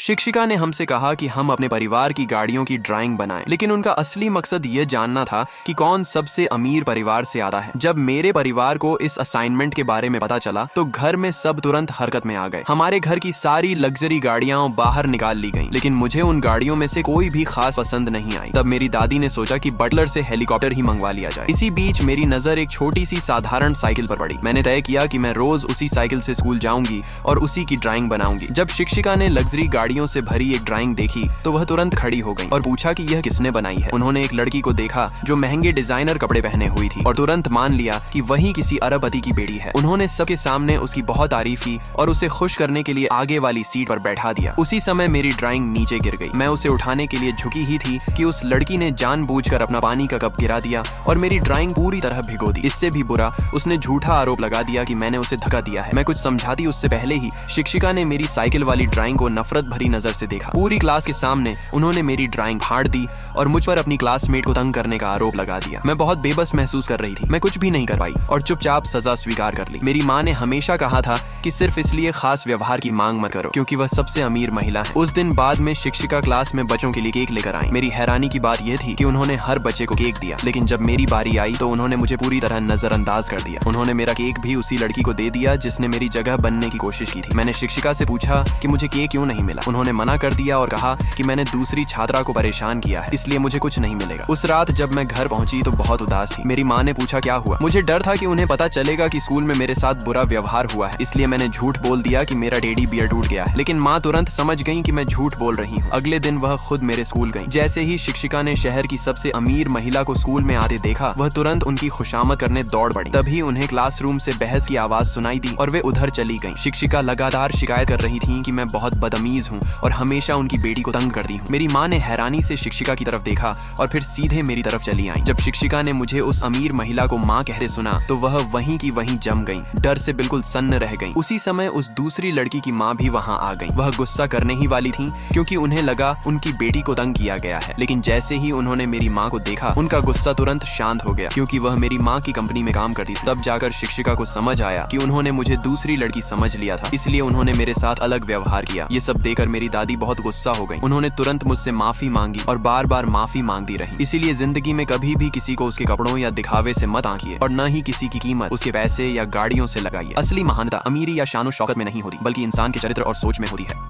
शिक्षिका ने हमसे कहा कि हम अपने परिवार की गाड़ियों की ड्राइंग बनाएं, लेकिन उनका असली मकसद ये जानना था कि कौन सबसे अमीर परिवार से आता है। जब मेरे परिवार को इस असाइनमेंट के बारे में पता चला तो घर में सब तुरंत हरकत में आ गए। हमारे घर की सारी लग्जरी गाड़ियां बाहर निकाल ली गईं, लेकिन मुझे उन गाड़ियों में से कोई भी खास पसंद नहीं आई। तब मेरी दादी ने सोचा कि बटलर से हेलीकॉप्टर ही मंगवा लिया जाए। इसी बीच मेरी नजर एक छोटी सी साधारण साइकिल पर पड़ी। मैंने तय किया कि मैं रोज उसी साइकिल से स्कूल जाऊंगी और उसी की ड्राइंग बनाऊंगी। जब शिक्षिका ने लग्जरी गाड़ियों से भरी एक ड्राइंग देखी तो वह तुरंत खड़ी हो गई और पूछा कि यह किसने बनाई है। उन्होंने एक लड़की को देखा जो महंगे डिजाइनर कपड़े पहने हुई थी और तुरंत मान लिया कि वही किसी अरबपति की बेटी है। उन्होंने सबके सामने उसकी बहुत तारीफ की और उसे खुश करने के लिए आगे वाली सीट पर बैठा दिया। उसी समय मेरी ड्राइंग नीचे गिर गई। मैं उसे उठाने के लिए झुकी ही थी कि उस लड़की ने जानबूझकर अपना पानी का कप गिरा दिया और मेरी ड्राइंग पूरी तरह भिगो दी। इससे भी बुरा, उसने झूठा आरोप लगा दिया कि मैंने उसे धक्का दिया है। मैं कुछ समझाती उससे पहले ही शिक्षिका ने मेरी साइकिल वाली ड्राइंग को नफरत भरी नजर से देखा। पूरी क्लास के सामने उन्होंने मेरी ड्राइंग फाड़ दी और मुझ पर अपनी क्लासमेट को तंग करने का आरोप लगा दिया। मैं बहुत बेबस महसूस कर रही थी। मैं कुछ भी नहीं कर पाई और चुपचाप सजा स्वीकार कर ली। मेरी माँ ने हमेशा कहा था कि सिर्फ इसलिए खास व्यवहार की मांग मत करो क्योंकि वह सबसे अमीर महिला है। उस दिन बाद में शिक्षिका क्लास में बच्चों के लिए केक लेकर आई। मेरी हैरानी की बात यह थी कि उन्होंने हर बच्चे को केक दिया, लेकिन जब मेरी बारी आई तो उन्होंने मुझे पूरी तरह नजरअंदाज कर दिया। उन्होंने मेरा केक भी उसी लड़की को दे दिया जिसने मेरी जगह बनने की कोशिश की थी। मैंने शिक्षिका से पूछा कि मुझे केक क्यों नहीं मिला। उन्होंने मना कर दिया और कहा कि मैंने दूसरी छात्रा को परेशान किया है, इसलिए मुझे कुछ नहीं मिलेगा। उस रात जब मैं घर पहुंची तो बहुत उदास थी। मेरी माँ ने पूछा क्या हुआ। मुझे डर था कि उन्हें पता चलेगा कि स्कूल में मेरे साथ बुरा व्यवहार हुआ है, इसलिए मैंने झूठ बोल दिया कि मेरा टेडी बियर टूट गया है। लेकिन माँ तुरंत समझ गई कि मैं झूठ बोल रही हूँ। अगले दिन वह खुद मेरे स्कूल गई। जैसे ही शिक्षिका ने शहर की सबसे अमीर महिला को स्कूल में आते देखा, वह तुरंत उनकी खुशामद करने दौड़ पड़ी। तभी उन्हें क्लासरूम से बहस की आवाज सुनाई दी और वे उधर चली गईं। शिक्षिका लगातार शिकायत कर रही थी कि मैं बहुत बदतमीज हूँ और हमेशा उनकी बेटी को तंग करती हूँ। मेरी माँ ने हैरानी से शिक्षिका की तरफ देखा और फिर सीधे मेरी तरफ चली आई। जब शिक्षिका ने मुझे उस अमीर महिला को माँ कहते सुना तो वह वहीं की वहीं जम गई, डर से बिल्कुल सन्न रह गई। उसी समय उस दूसरी लड़की की माँ भी वहाँ आ गई। वह गुस्सा करने ही वाली थी क्योंकि उन्हें लगा उनकी बेटी को तंग किया गया है, लेकिन जैसे ही उन्होंने मेरी माँ को देखा उनका गुस्सा तुरंत शांत हो गया क्योंकि वह मेरी माँ की कंपनी में काम करती थी। तब जाकर शिक्षिका को समझ आया कि उन्होंने मुझे दूसरी लड़की समझ लिया था, इसलिए उन्होंने मेरे साथ अलग व्यवहार किया। ये सब देखकर मेरी दादी बहुत गुस्सा हो गई। उन्होंने तुरंत मुझसे माफी मांगी और बार बार माफी मांगती रही। इसीलिए जिंदगी में कभी भी किसी को उसके कपड़ों या दिखावे से मत आंकिए और न ही किसी की कीमत उसके पैसे या गाड़ियों से लगाइए। असली महानता अमीरी या शानो शौकत में नहीं होती, बल्कि इंसान के चरित्र और सोच में होती है।